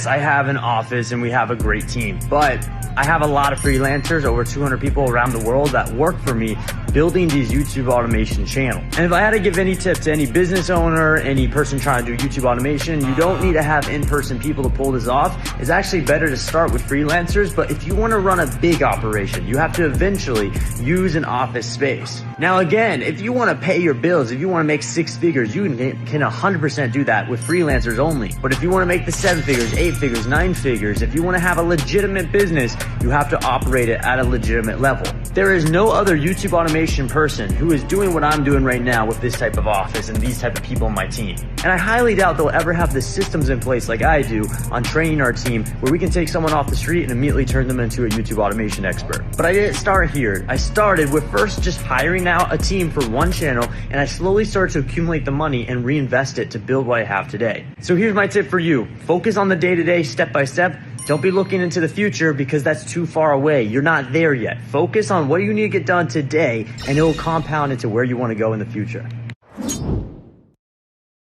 yes, I have an office and we have a great team, but I have a lot of freelancers, over 200 people around the world that work for me building these YouTube automation channels. And if I had to give any tip to any business owner, any person trying to do YouTube automation, you don't need to have in-person people to pull this off. It's actually better to start with freelancers, but if you want to run a big operation, you have to eventually use an office space. Now again, if you want to pay your bills, if you want to make 6 figures, you can 100% do that with freelancers only. But if you want to make the 7 figures, 8 figures, 9 figures, if you want to have a legitimate business, you have to operate it at a legitimate level. There is no other YouTube automation person who is doing what I'm doing right now with this type of office and these type of people on my team. And I highly doubt they'll ever have the systems in place like I do on training our team where we can take someone off the street and immediately turn them into a YouTube automation expert. But I didn't start here. I started with first just hiring out a team for one channel, and I slowly started to accumulate the money and reinvest it to build what I have today. So here's my tip for you. Focus on the day-to-day, step-by-step. Don't be looking into the future because that's too far away. You're not there yet. Focus on what you need to get done today, and it will compound into where you want to go in the future.